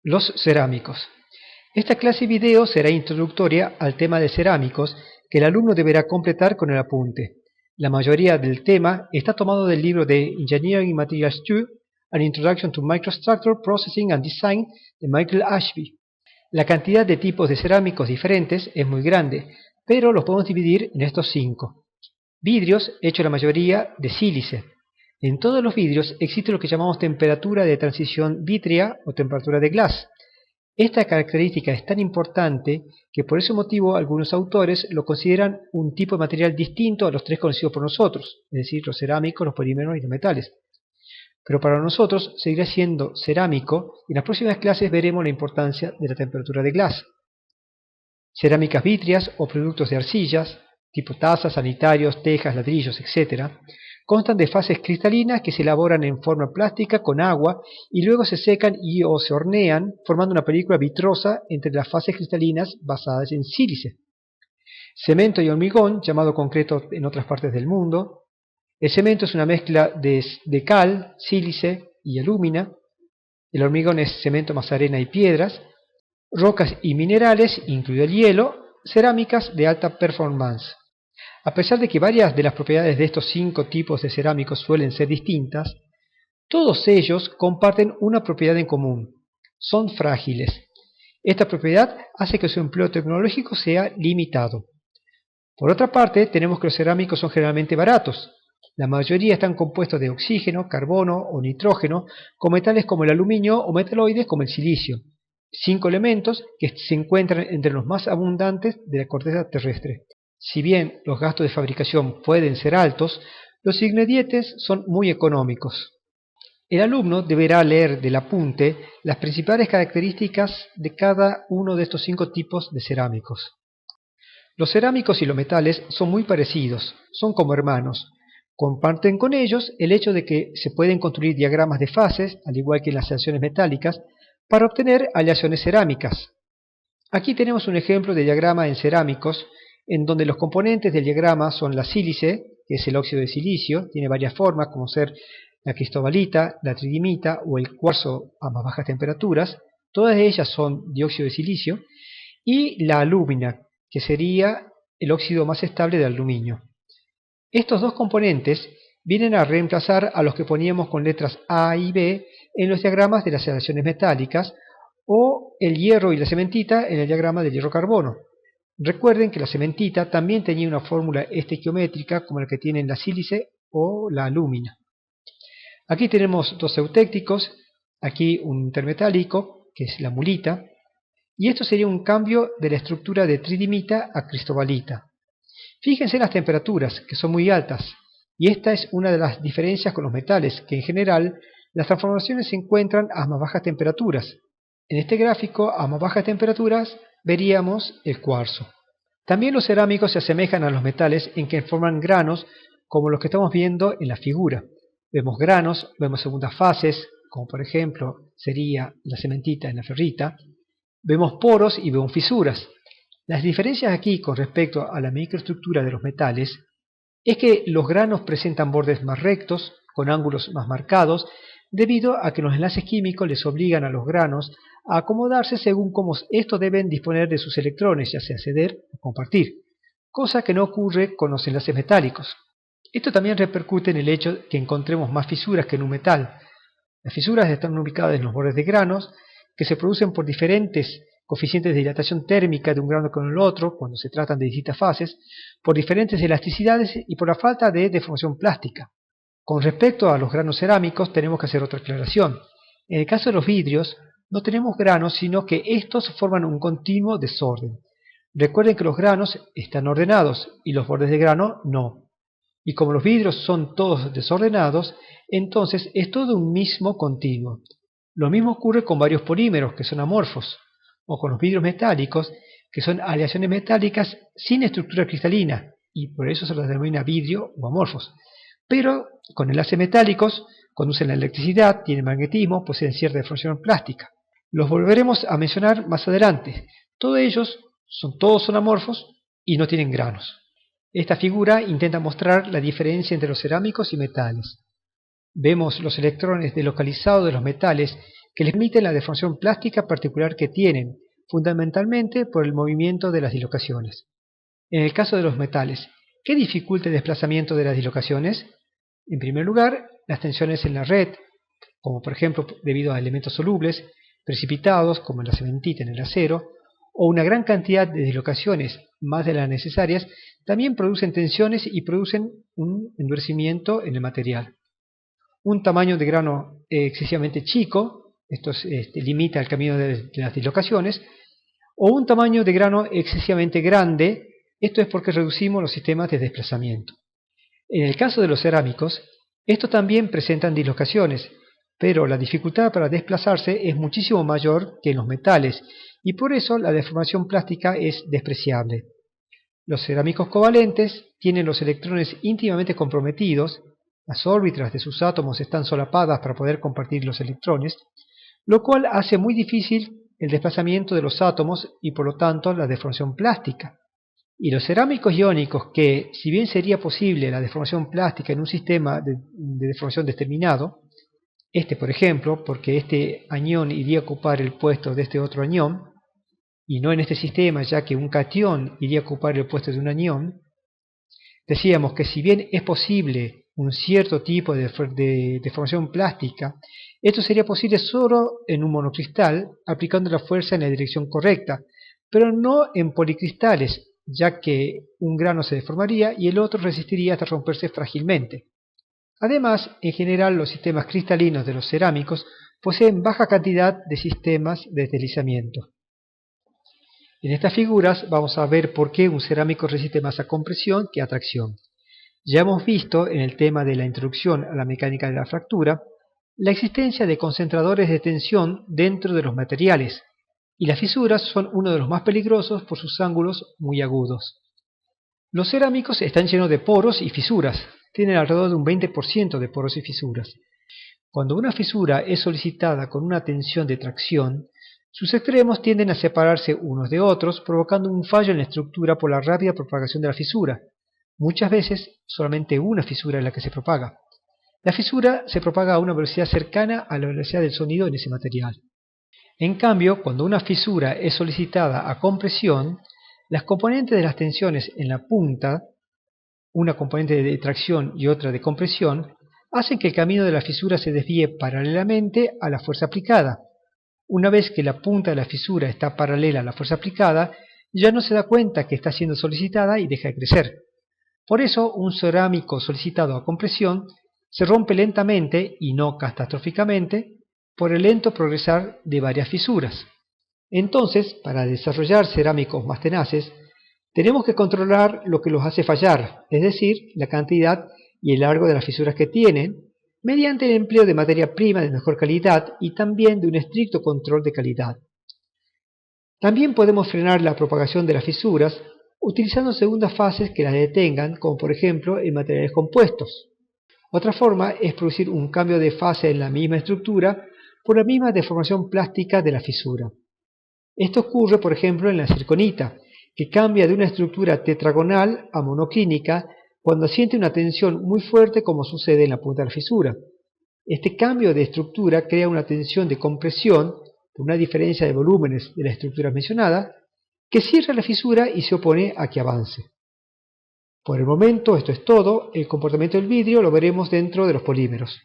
Los cerámicos. Esta clase de video será introductoria al tema de cerámicos que el alumno deberá completar con el apunte. La mayoría del tema está tomado del libro de Engineering Materials 2, An Introduction to Microstructure, Processing and Design de Michael Ashby. La cantidad de tipos de cerámicos diferentes es muy grande, pero los podemos dividir en estos 5. Vidrios, hecho la mayoría de sílice. En todos los vidrios existe lo que llamamos temperatura de transición vítrea o temperatura de Glass. Esta característica es tan importante que por ese motivo algunos autores lo consideran un tipo de material distinto a los 3 conocidos por nosotros, es decir, los cerámicos, los polímeros y los metales. Pero para nosotros seguirá siendo cerámico y en las próximas clases veremos la importancia de la temperatura de Glass. Cerámicas vítreas o productos de arcillas, tipo tazas, sanitarios, tejas, ladrillos, etc., constan de fases cristalinas que se elaboran en forma plástica con agua y luego se secan o se hornean formando una película vitrosa entre las fases cristalinas basadas en sílice. Cemento y hormigón, llamado concreto en otras partes del mundo. El cemento es una mezcla de cal, sílice y alúmina. El hormigón es cemento más arena y piedras. Rocas y minerales, incluido el hielo. Cerámicas de alta performance. A pesar de que varias de las propiedades de estos 5 tipos de cerámicos suelen ser distintas, todos ellos comparten una propiedad en común: son frágiles. Esta propiedad hace que su empleo tecnológico sea limitado. Por otra parte, tenemos que los cerámicos son generalmente baratos. La mayoría están compuestos de oxígeno, carbono o nitrógeno, con metales como el aluminio o metaloides como el silicio. 5 elementos que se encuentran entre los más abundantes de la corteza terrestre. Si bien los gastos de fabricación pueden ser altos, los ingredientes son muy económicos. El alumno deberá leer del apunte las principales características de cada uno de estos 5 tipos de cerámicos. Los cerámicos y los metales son muy parecidos, son como hermanos. Comparten con ellos el hecho de que se pueden construir diagramas de fases, al igual que en las aleaciones metálicas, para obtener aleaciones cerámicas. Aquí tenemos un ejemplo de diagrama en cerámicos, en donde los componentes del diagrama son la sílice, que es el óxido de silicio, tiene varias formas como ser la cristobalita, la tridimita o el cuarzo a más bajas temperaturas, todas ellas son dióxido de silicio, y la alúmina, que sería el óxido más estable de aluminio. Estos 2 componentes vienen a reemplazar a los que poníamos con letras A y B en los diagramas de las aleaciones metálicas, o el hierro y la cementita en el diagrama del hierro-carbono. Recuerden que la cementita también tenía una fórmula estequiométrica como la que tienen la sílice o la alúmina. Aquí tenemos 2 eutécticos, aquí un intermetálico, que es la mulita, y esto sería un cambio de la estructura de tridimita a cristobalita. Fíjense en las temperaturas, que son muy altas, y esta es una de las diferencias con los metales, que en general las transformaciones se encuentran a más bajas temperaturas. En este gráfico, a más bajas temperaturas, veríamos el cuarzo. También los cerámicos se asemejan a los metales en que forman granos, como los que estamos viendo en la figura. Vemos granos, vemos segundas fases, como por ejemplo sería la cementita en la ferrita. Vemos poros y vemos fisuras. Las diferencias aquí con respecto a la microestructura de los metales es que los granos presentan bordes más rectos, con ángulos más marcados, debido a que los enlaces químicos les obligan a los granos a acomodarse según cómo estos deben disponer de sus electrones, ya sea ceder o compartir, cosa que no ocurre con los enlaces metálicos. Esto también repercute en el hecho de que encontremos más fisuras que en un metal. Las fisuras están ubicadas en los bordes de granos, que se producen por diferentes coeficientes de dilatación térmica de un grano con el otro, cuando se tratan de distintas fases, por diferentes elasticidades y por la falta de deformación plástica. Con respecto a los granos cerámicos tenemos que hacer otra aclaración. En el caso de los vidrios, no tenemos granos, sino que estos forman un continuo desorden. Recuerden que los granos están ordenados y los bordes de grano no. Y como los vidrios son todos desordenados, entonces es todo un mismo continuo. Lo mismo ocurre con varios polímeros que son amorfos, o con los vidrios metálicos, que son aleaciones metálicas sin estructura cristalina, y por eso se los denomina vidrio o amorfos. Pero con enlaces metálicos conducen la electricidad, tienen magnetismo, poseen cierta deformación plástica. Los volveremos a mencionar más adelante. Todos son amorfos y no tienen granos. Esta figura intenta mostrar la diferencia entre los cerámicos y metales. Vemos los electrones delocalizados de los metales que les permiten la deformación plástica particular que tienen, fundamentalmente por el movimiento de las dislocaciones. En el caso de los metales, ¿qué dificulta el desplazamiento de las dislocaciones? En primer lugar, las tensiones en la red, como por ejemplo debido a elementos solubles, precipitados como la cementita en el acero, o una gran cantidad de dislocaciones, más de las necesarias, también producen tensiones y producen un endurecimiento en el material. Un tamaño de grano excesivamente chico, esto limita el camino de las dislocaciones, o un tamaño de grano excesivamente grande, esto es porque reducimos los sistemas de desplazamiento. En el caso de los cerámicos, estos también presentan dislocaciones, pero la dificultad para desplazarse es muchísimo mayor que en los metales, y por eso la deformación plástica es despreciable. Los cerámicos covalentes tienen los electrones íntimamente comprometidos, las órbitas de sus átomos están solapadas para poder compartir los electrones, lo cual hace muy difícil el desplazamiento de los átomos y por lo tanto la deformación plástica. Y los cerámicos iónicos, que si bien sería posible la deformación plástica en un sistema de deformación determinado, por ejemplo, porque este anión iría a ocupar el puesto de este otro anión, y no en este sistema, ya que un catión iría a ocupar el puesto de un anión, decíamos que si bien es posible un cierto tipo de deformación plástica, esto sería posible solo en un monocristal, aplicando la fuerza en la dirección correcta, pero no en policristales, ya que un grano se deformaría y el otro resistiría hasta romperse frágilmente. Además, en general los sistemas cristalinos de los cerámicos poseen baja cantidad de sistemas de deslizamiento. En estas figuras vamos a ver por qué un cerámico resiste más a compresión que a tracción. Ya hemos visto en el tema de la introducción a la mecánica de la fractura la existencia de concentradores de tensión dentro de los materiales, y las fisuras son uno de los más peligrosos por sus ángulos muy agudos. Los cerámicos están llenos de poros y fisuras, tienen alrededor de un 20% de poros y fisuras. Cuando una fisura es solicitada con una tensión de tracción, sus extremos tienden a separarse unos de otros, provocando un fallo en la estructura por la rápida propagación de la fisura. Muchas veces, solamente una fisura es la que se propaga. La fisura se propaga a una velocidad cercana a la velocidad del sonido en ese material. En cambio, cuando una fisura es solicitada a compresión, las componentes de las tensiones en la punta, una componente de tracción y otra de compresión, hacen que el camino de la fisura se desvíe paralelamente a la fuerza aplicada. Una vez que la punta de la fisura está paralela a la fuerza aplicada, ya no se da cuenta que está siendo solicitada y deja de crecer. Por eso, un cerámico solicitado a compresión se rompe lentamente y no catastróficamente por el lento progresar de varias fisuras. Entonces, para desarrollar cerámicos más tenaces, tenemos que controlar lo que los hace fallar, es decir, la cantidad y el largo de las fisuras que tienen, mediante el empleo de materia prima de mejor calidad y también de un estricto control de calidad. También podemos frenar la propagación de las fisuras utilizando segundas fases que las detengan, como por ejemplo en materiales compuestos. Otra forma es producir un cambio de fase en la misma estructura por la misma deformación plástica de la fisura. Esto ocurre, por ejemplo, en la zirconita, que cambia de una estructura tetragonal a monoclínica cuando siente una tensión muy fuerte, como sucede en la punta de la fisura. Este cambio de estructura crea una tensión de compresión por una diferencia de volúmenes de la estructura mencionada, que cierra la fisura y se opone a que avance. Por el momento esto es todo. El comportamiento del vidrio lo veremos dentro de los polímeros.